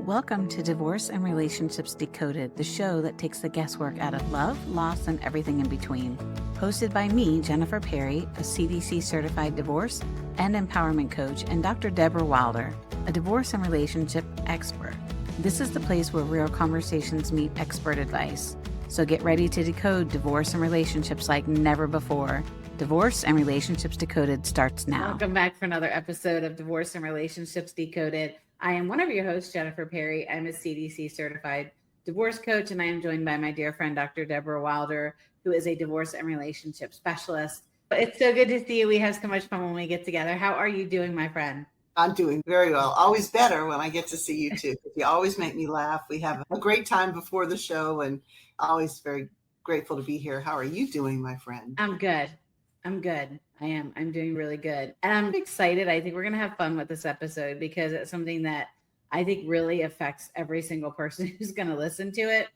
Welcome to Divorce and Relationships Decoded, the show that takes the guesswork out of love, loss, and everything in between. Hosted by me, Jennifer Perri, a CDC-Certified Divorce and Empowerment Coach, and Dr. DeborahWilder, a divorce and relationship expert. This is the place where real conversations meet expert advice. So get ready to decode divorce and relationships like never before. Divorce and Relationships Decoded starts now. Welcome back for another episode of Divorce and Relationships Decoded. I am one of your hosts, Jennifer Perri. I'm a CDC certified divorce coach, and I am joined by my dear friend, Dr. DeborahWilder, who is a divorce and relationship specialist. It's so good to see you. We have so much fun when we get together. How are you doing, my friend? I'm doing very well. Always better when I get to see you too. You always make me laugh. We have a great time before the show, and always very grateful to be here. How are you doing, my friend? I'm good. I am. I'm doing really good. And I'm excited. I think we're going to have fun with this episode because it's something that I think really affects every single person who's going to listen to it.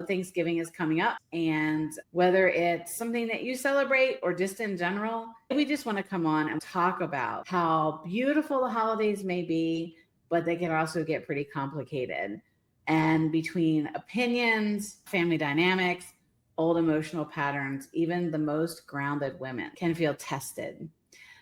Thanksgiving is coming up, and whether it's something that you celebrate or just in general, we just want to come on and talk about how beautiful the holidays may be, but they can also get pretty complicated. And between opinions, family dynamics, old emotional patterns, even the most grounded women can feel tested.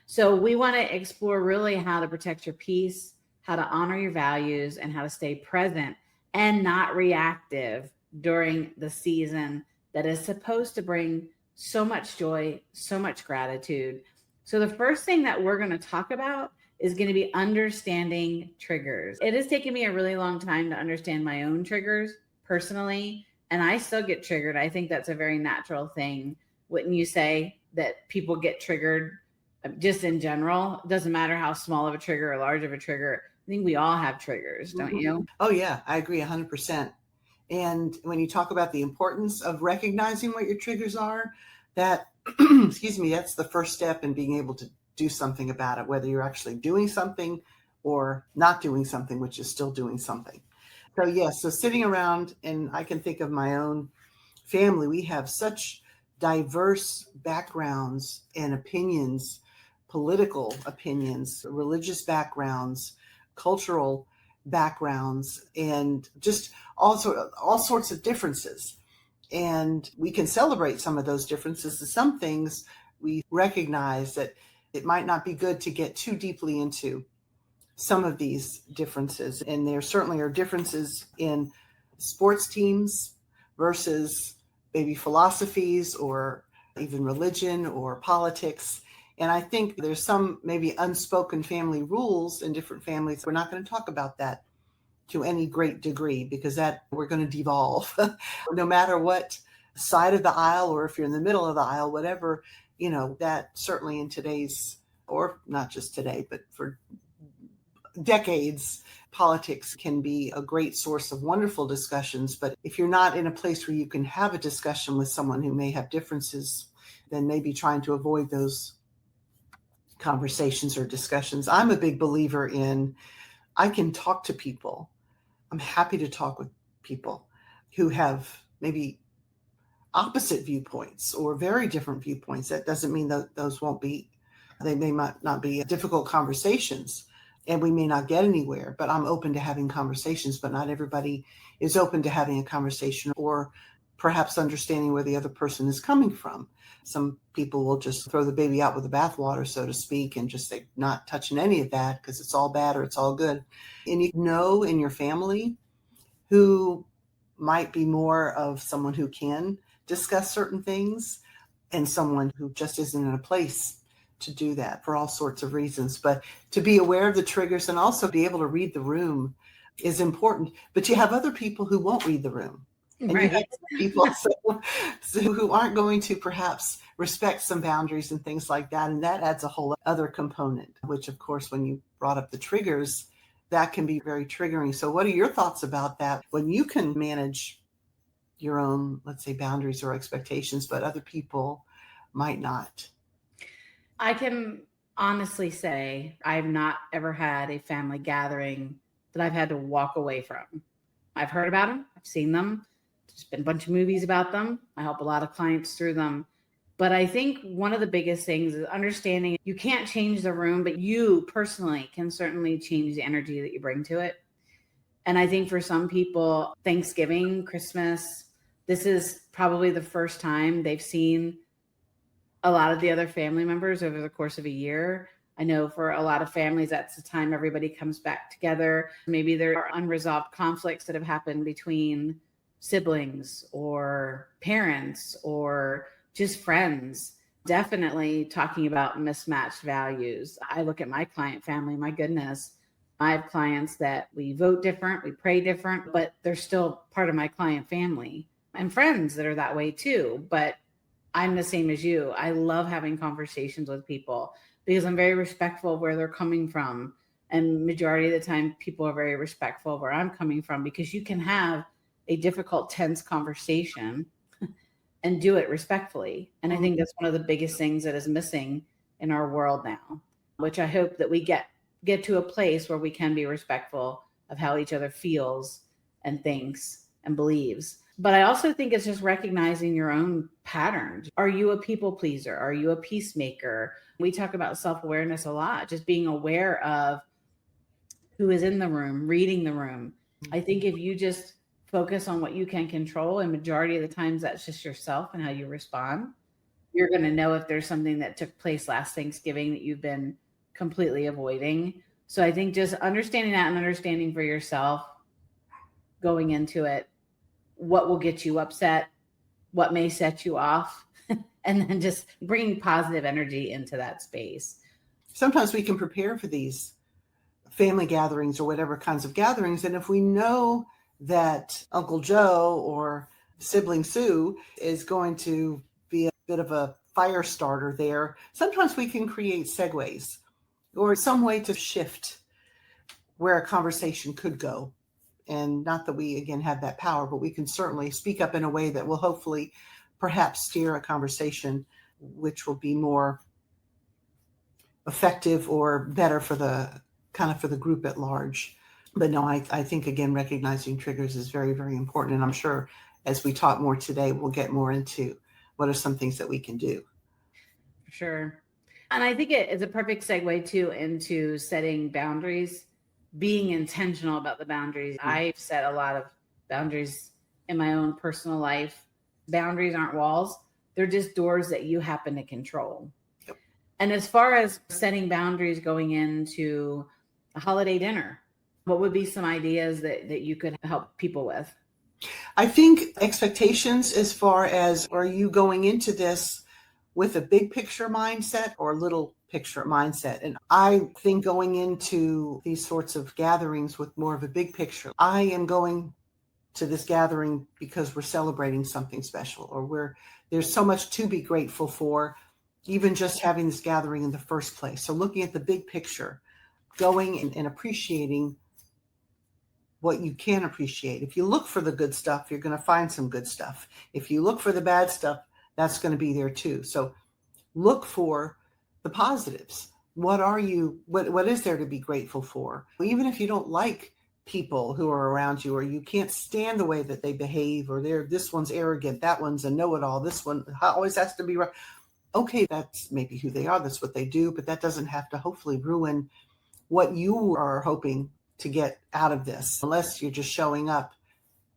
So we want to explore really how to protect your peace, how to honor your values, and how to stay present and not reactive during the season that is supposed to bring so much joy, so much gratitude. So the first thing that we're going to talk about is going to be understanding triggers. It has taken me a really long time to understand my own triggers personally, and I still get triggered. I think that's a very natural thing. Wouldn't you say that people get triggered just in general? It doesn't matter how small of a trigger or large of a trigger. I think we all have triggers, don't you? Oh, yeah, I agree 100%. And when you talk about the importance of recognizing what your triggers are, that, excuse me, that's the first step in being able to do something about it, whether you're actually doing something or not doing something, which is still doing something. So yes, so sitting around, and I can think of my own family, we have such diverse backgrounds and opinions, political opinions, religious backgrounds, cultural backgrounds, and just all sorts of differences. And we can celebrate some of those differences. And some things we recognize that it might not be good to get too deeply into some of these differences. And there certainly are differences in sports teams versus maybe philosophies or even religion or politics. And I think there's some maybe unspoken family rules in different families. We're not going to talk about that to any great degree because that we're going to devolve no matter what side of the aisle, or if you're in the middle of the aisle, whatever, that certainly in today's, or not just today, but for decades, politics can be a great source of wonderful discussions. But if you're not in a place where you can have a discussion with someone who may have differences, then maybe trying to avoid those conversations or discussions. I'm a big believer in, I can talk to people. I'm happy to talk with people who have maybe opposite viewpoints or very different viewpoints. That doesn't mean that they may not be difficult conversations, and we may not get anywhere, but I'm open to having conversations. But not everybody is open to having a conversation or perhaps understanding where the other person is coming from. Some people will just throw the baby out with the bathwater, so to speak, and just say, not touching any of that because it's all bad or it's all good. And you know in your family who might be more of someone who can discuss certain things and someone who just isn't in a place to do that for all sorts of reasons. But to be aware of the triggers and also be able to read the room is important. But you have other people who won't read the room. And Right. you have people so who aren't going to perhaps respect some boundaries and things like that. And that adds a whole other component, which of course, when you brought up the triggers, that can be very triggering. So what are your thoughts about that when you can manage your own, let's say, boundaries or expectations, but other people might not? I can honestly say I've not ever had a family gathering that I've had to walk away from. I've heard about them. I've seen them. There's been a bunch of movies about them. I help a lot of clients through them. But I think one of the biggest things is understanding you can't change the room, but you personally can certainly change the energy that you bring to it. And I think for some people, Thanksgiving, Christmas, this is probably the first time they've seen a lot of the other family members over the course of a year. I know for a lot of families, that's the time everybody comes back together. Maybe there are unresolved conflicts that have happened between siblings or parents or just friends. Definitely talking about mismatched values. I look at my client family, my goodness, I have clients that we vote different, we pray different, but they're still part of my client family, and friends that are that way too. But I'm the same as you. I love having conversations with people because I'm very respectful of where they're coming from. And majority of the time, people are very respectful of where I'm coming from, because you can have a difficult, tense conversation and do it respectfully. And I think that's one of the biggest things that is missing in our world now, which I hope that we get to a place where we can be respectful of how each other feels and thinks and believes. But I also think it's just recognizing your own patterns. Are you a people pleaser? Are you a peacemaker? We talk about self-awareness a lot, just being aware of who is in the room, reading the room. I think if you just focus on what you can control, and majority of the times that's just yourself and how you respond, you're going to know if there's something that took place last Thanksgiving that you've been completely avoiding. So I think just understanding that and understanding for yourself going into it, what will get you upset, what may set you off, and then just bringing positive energy into that space. Sometimes we can prepare for these family gatherings or whatever kinds of gatherings. And if we know that Uncle Joe or sibling Sue is going to be a bit of a fire starter there, sometimes we can create segues or some way to shift where a conversation could go. And not that we, again, have that power, but we can certainly speak up in a way that will hopefully perhaps steer a conversation which will be more effective or better for the for the group at large. But no, I think, again, recognizing triggers is very, very important. And I'm sure as we talk more today, we'll get more into what are some things that we can do. For sure. And I think it is a perfect segue too into setting boundaries, being intentional about the boundaries. I've set a lot of boundaries in my own personal life. Boundaries aren't walls, they're just doors that you happen to control. Yep. And as far as setting boundaries going into a holiday dinner, what would be some ideas that you could help people with? I think expectations, as far as, are you going into this with a big picture mindset or a little picture mindset? And I think going into these sorts of gatherings with more of a big picture, I am going to this gathering because we're celebrating something special, or there's so much to be grateful for, even just having this gathering in the first place. So looking at the big picture, going and appreciating what you can appreciate. If you look for the good stuff, you're going to find some good stuff. If you look for the bad stuff, that's going to be there too. So look for the positives. What is there to be grateful for? Even if you don't like people who are around you, or you can't stand the way that they behave, or this one's arrogant, that one's a know-it-all, this one always has to be right. Okay, that's maybe who they are, that's what they do, but that doesn't have to hopefully ruin what you are hoping to get out of this, unless you're just showing up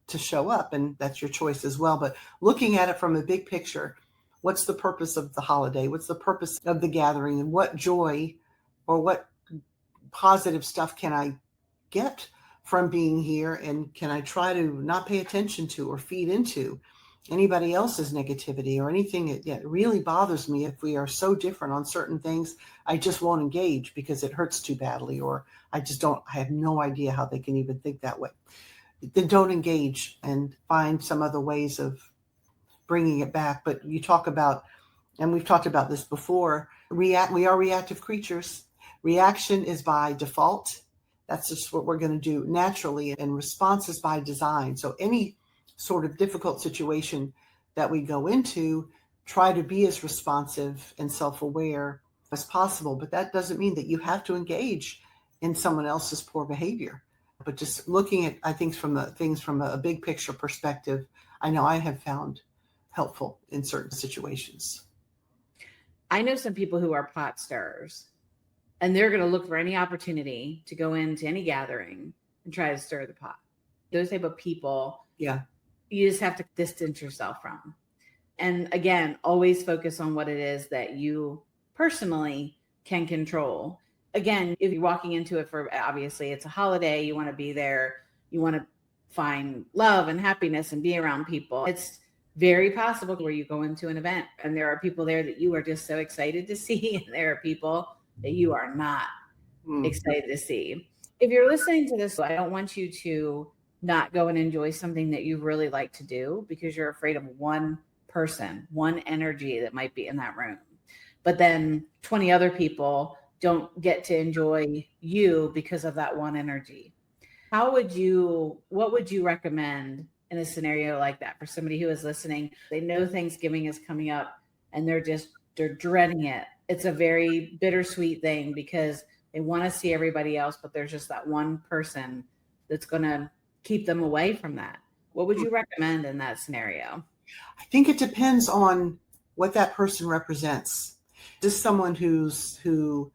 to show up, and that's your choice as well. But looking at it from a big picture, what's the purpose of the holiday? What's the purpose of the gathering? And what joy or what positive stuff can I get from being here? And can I try to not pay attention to or feed into anybody else's negativity or anything that really bothers me? If we are so different on certain things, I just won't engage because it hurts too badly, or I have no idea how they can even think that way. Then don't engage and find some other ways of bringing it back. But you talk about, and we've talked about this before, we are reactive creatures. Reaction is by default. That's just what we're going to do naturally, and response is by design. So any sort of difficult situation that we go into, try to be as responsive and self-aware as possible. But that doesn't mean that you have to engage in someone else's poor behavior. But just looking at, I think, things from a big picture perspective, I know I have found helpful in certain situations. I know some people who are pot stirrers, and they're going to look for any opportunity to go into any gathering and try to stir the pot. Those type of people, Yeah. you just have to distance yourself from. And again, always focus on what it is that you personally can control. Again, if you're walking into it for, obviously it's a holiday, you want to be there, you want to find love and happiness and be around people. It's very possible where you go into an event and there are people there that you are just so excited to see, and there are people that you are not excited to see. If you're listening to this, I don't want you to not go and enjoy something that you really like to do because you're afraid of one person, one energy that might be in that room. But then 20 other people don't get to enjoy you because of that one energy. What would you recommend in a scenario like that for somebody who is listening? They know Thanksgiving is coming up and they're dreading it. It's a very bittersweet thing because they want to see everybody else, but there's just that one person that's going to keep them away from that. What would you recommend in that scenario? I think it depends on what that person represents. Is this someone who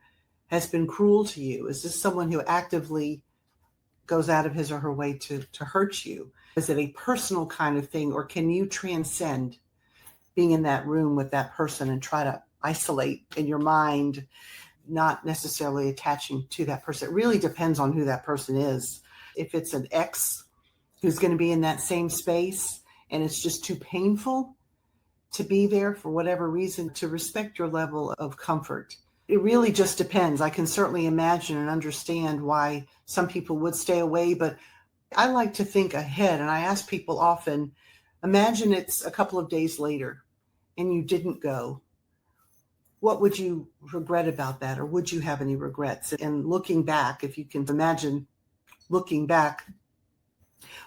has been cruel to you? Is this someone who actively goes out of his or her way to hurt you? Is it a personal kind of thing, or can you transcend being in that room with that person and try to isolate in your mind, not necessarily attaching to that person? It really depends on who that person is. If it's an ex who's going to be in that same space and it's just too painful to be there for whatever reason, to respect your level of comfort. It really just depends. I can certainly imagine and understand why some people would stay away, but I like to think ahead. And I ask people often, imagine it's a couple of days later and you didn't go. What would you regret about that? Or would you have any regrets? And looking back, if you can imagine looking back,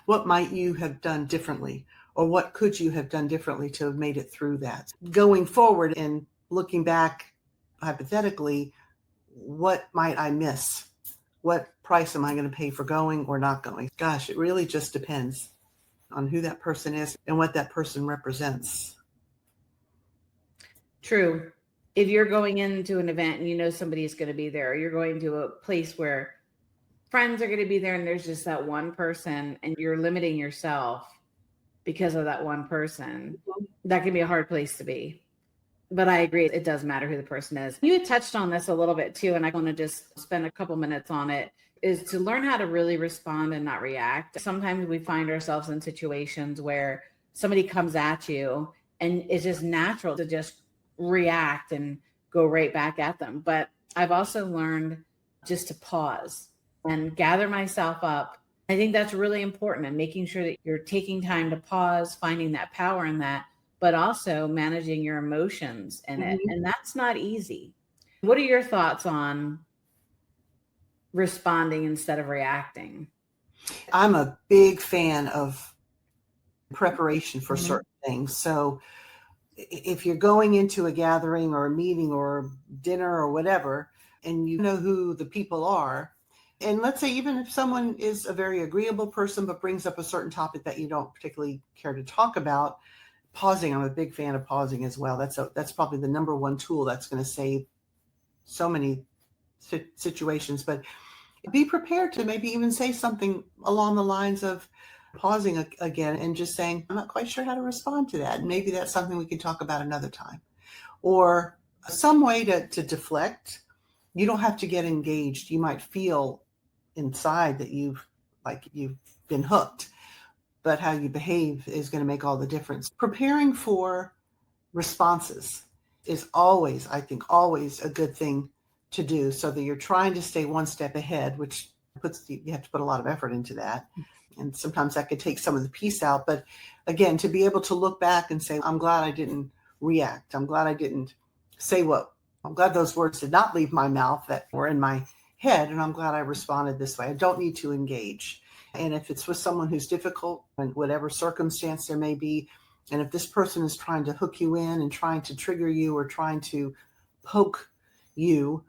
what might you have done differently? Or what could you have done differently to have made it through that? Going forward and looking back, hypothetically, what might I miss? What price am I going to pay for going or not going? Gosh, it really just depends on who that person is and what that person represents. True. If you're going into an event and you know somebody is going to be there, or you're going to a place where friends are going to be there and there's just that one person and you're limiting yourself because of that one person, that can be a hard place to be. But I agree, it does matter who the person is. You had touched on this a little bit too, and I want to just spend a couple minutes on it, is to learn how to really respond and not react. Sometimes we find ourselves in situations where somebody comes at you and it's just natural to just react and go right back at them. But I've also learned just to pause and gather myself up. I think that's really important, and making sure that you're taking time to pause, finding that power in that, but also managing your emotions in it. And that's not easy. What are your thoughts on responding instead of reacting? I'm a big fan of preparation for certain things. So if you're going into a gathering or a meeting or dinner or whatever, and you know who the people are, and let's say even if someone is a very agreeable person but brings up a certain topic that you don't particularly care to talk about, pausing. I'm a big fan of pausing as well. That's probably the number one tool that's going to save so many situations. But be prepared to maybe even say something along the lines of pausing again and just saying, I'm not quite sure how to respond to that. And maybe that's something we can talk about another time. Or some way to deflect. You don't have to get engaged. You might feel inside that you've been hooked, but how you behave is going to make all the difference. Preparing for responses is always, I think, always a good thing to do, so that you're trying to stay one step ahead, which you have to put a lot of effort into that. And sometimes that could take some of the peace out. But again, to be able to look back and say, I'm glad I didn't react. I'm glad I didn't say I'm glad those words did not leave my mouth that were in my head. And I'm glad I responded this way. I don't need to engage. And if it's with someone who's difficult, and whatever circumstance there may be, and if this person is trying to hook you in and trying to trigger you or trying to poke you,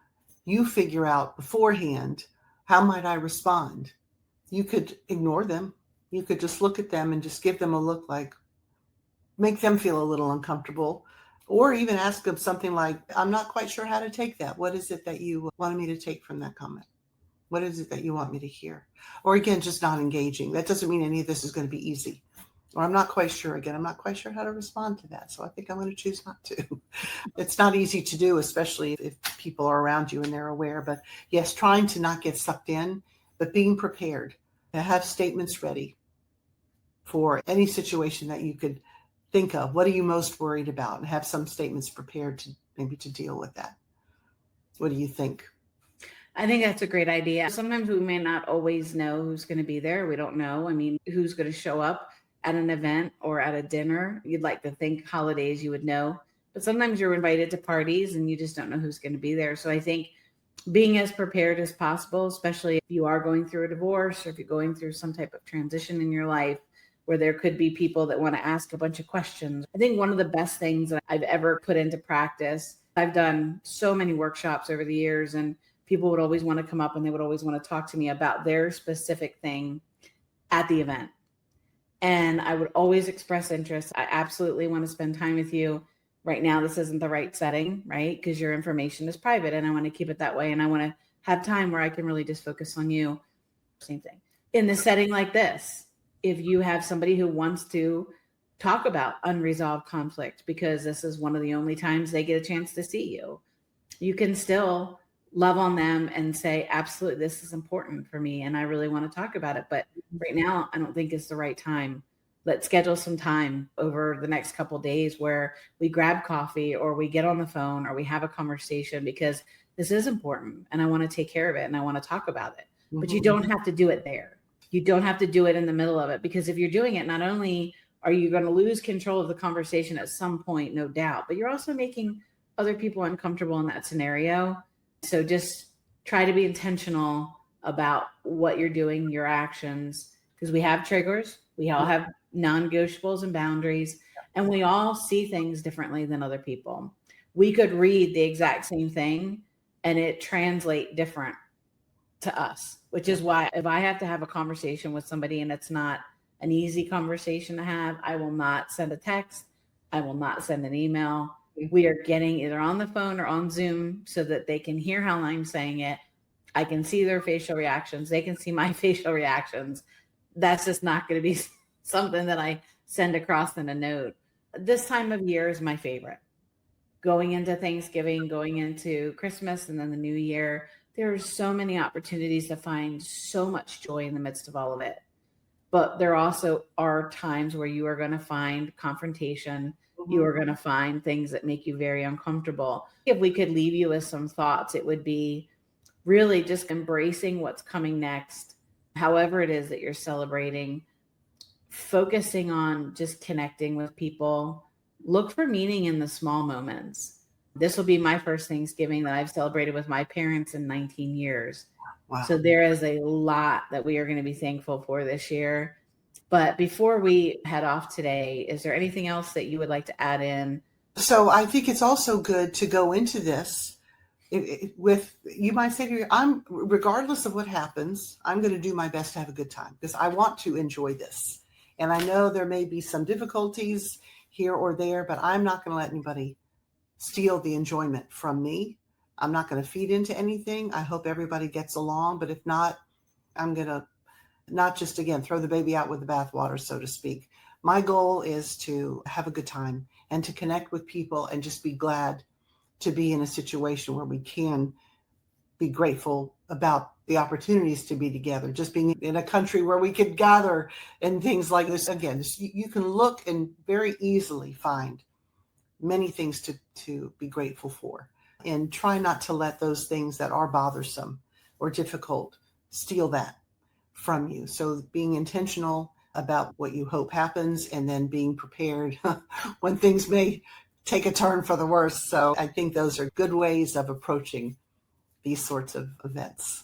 you figure out beforehand, how might I respond? You could ignore them. You could just look at them and just give them a look, like make them feel a little uncomfortable, or even ask them something like, I'm not quite sure how to take that. What is it that you wanted me to take from that comment? What is it that you want me to hear? Or again, just not engaging. That doesn't mean any of this is going to be easy. Or I'm not quite sure. Again, I'm not quite sure how to respond to that. So I think I'm going to choose not to. It's not easy to do, especially if people are around you and they're aware. But yes, trying to not get sucked in, but being prepared to have statements ready for any situation that you could think of. What are you most worried about? And have some statements prepared to maybe to deal with that. What do you think? I think that's a great idea. Sometimes we may not always know who's going to be there. We don't know. I mean, who's going to show up at an event or at a dinner? You'd like to think holidays you would know, but sometimes you're invited to parties and you just don't know who's going to be there. So I think being as prepared as possible, especially if you are going through a divorce or if you're going through some type of transition in your life where there could be people that want to ask a bunch of questions. I think one of the best things that I've ever put into practice, I've done so many workshops over the years, and people would always want to come up and they would always want to talk to me about their specific thing at the event. And I would always express interest. I absolutely want to spend time with you. Right now, this isn't the right setting, right? Because your information is private and I want to keep it that way. And I want to have time where I can really just focus on you. Same thing. In the setting like this, if you have somebody who wants to talk about unresolved conflict, because this is one of the only times they get a chance to see you, you can still love on them and say, absolutely, this is important for me. And I really want to talk about it. But right now, I don't think it's the right time. Let's schedule some time over the next couple of days where we grab coffee or we get on the phone or we have a conversation, because this is important and I want to take care of it and I want to talk about it. Mm-hmm. But you don't have to do it there. You don't have to do it in the middle of it, because if you're doing it, not only are you going to lose control of the conversation at some point, no doubt, but you're also making other people uncomfortable in that scenario. So just try to be intentional about what you're doing, your actions, because we have triggers. We all have non-negotiables and boundaries, and we all see things differently than other people. We could read the exact same thing and it translate different to us, which is why if I have to have a conversation with somebody and it's not an easy conversation to have, I will not send a text. I will not send an email. We are getting either on the phone or on Zoom so that they can hear how I'm saying it. I can see their facial reactions. They can see my facial reactions. That's just not going to be something that I send across in a note. This time of year is my favorite. Going into Thanksgiving, going into Christmas, and then the new year, there are so many opportunities to find so much joy in the midst of all of it. But there also are times where you are going to find confrontation. You are going to find things that make you very uncomfortable. If we could leave you with some thoughts, it would be really just embracing what's coming next, however it is that you're celebrating, focusing on just connecting with people. Look for meaning in the small moments. This will be my first Thanksgiving that I've celebrated with my parents in 19 years. Wow. So there is a lot that we are going to be thankful for this year. But before we head off today, is there anything else that you would like to add in? So I think it's also good to go into this with, you might say to you, regardless of what happens, I'm going to do my best to have a good time because I want to enjoy this. And I know there may be some difficulties here or there, but I'm not going to let anybody steal the enjoyment from me. I'm not going to feed into anything. I hope everybody gets along, but if not, I'm going to not just, again, throw the baby out with the bathwater, so to speak. My goal is to have a good time and to connect with people and just be glad to be in a situation where we can be grateful about the opportunities to be together, just being in a country where we could gather and things like this. Again, you can look and very easily find many things to be grateful for, and try not to let those things that are bothersome or difficult steal that from you. So being intentional about what you hope happens and then being prepared when things may take a turn for the worse. So I think those are good ways of approaching these sorts of events.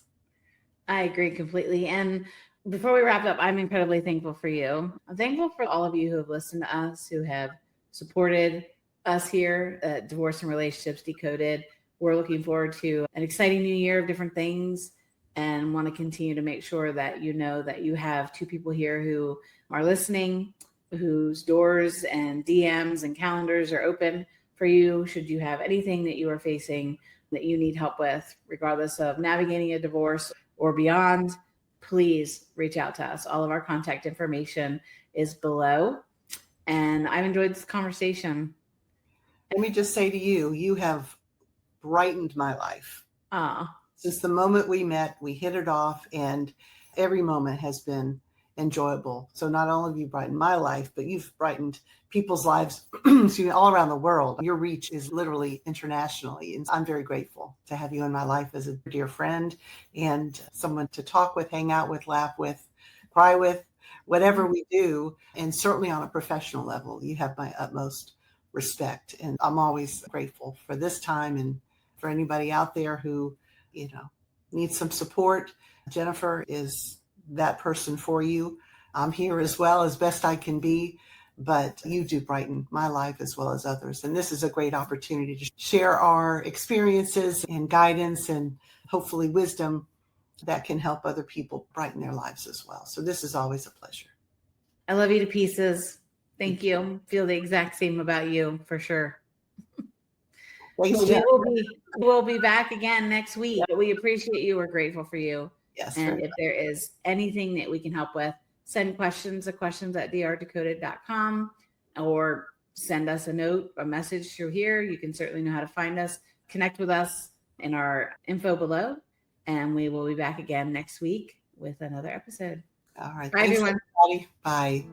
I agree completely. And before we wrap up, I'm incredibly thankful for you. I'm thankful for all of you who have listened to us, who have supported us here at Divorce and Relationships Decoded. We're looking forward to an exciting new year of different things and want to continue to make sure that you know that you have two people here who are listening, whose doors and DMs and calendars are open for you should you have anything that you are facing that you need help with, regardless of navigating a divorce or beyond, please reach out to us. All of our contact information is below. And I've enjoyed this conversation. Let me just say to you, you have brightened my life. Ah, Since the moment we met, we hit it off, and every moment has been enjoyable. So not only have you brightened my life, but you've brightened people's lives all around the world. Your reach is literally internationally. And I'm very grateful to have you in my life as a dear friend and someone to talk with, hang out with, laugh with, cry with, whatever we do. And certainly on a professional level, you have my utmost respect. And I'm always grateful for this time, and for anybody out there who, needs some support. Jennifer is that person for you. I'm here as well as best I can be, but you do brighten my life as well as others. And this is a great opportunity to share our experiences and guidance and hopefully wisdom that can help other people brighten their lives as well. So this is always a pleasure. I love you to pieces. Thank you. Feel the exact same about you for sure. We'll be back again next week. We appreciate you. We're grateful for you. Yes. And if there is anything that we can help with, send questions to questions@drdecoded.com or send us a note, a message through here. You can certainly know how to find us. Connect with us in our info below, and we will be back again next week with another episode. All right. Bye, everyone. Everybody. Bye.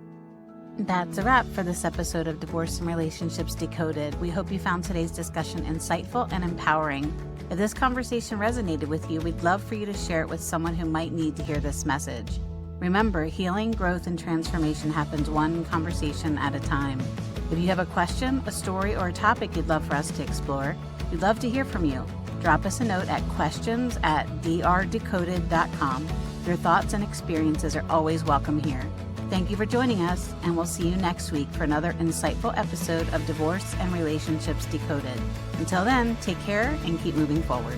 That's a wrap for this episode of Divorce and Relationships Decoded. We hope you found today's discussion insightful and empowering. If this conversation resonated with you, we'd love for you to share it with someone who might need to hear this message. Remember, healing, growth, and transformation happens one conversation at a time. If you have a question, a story, or a topic you'd love for us to explore, we'd love to hear from you. Drop us a note at questions@drdecoded.com. Your thoughts and experiences are always welcome here. Thank you for joining us, and we'll see you next week for another insightful episode of Divorce and Relationships Decoded. Until then, take care and keep moving forward.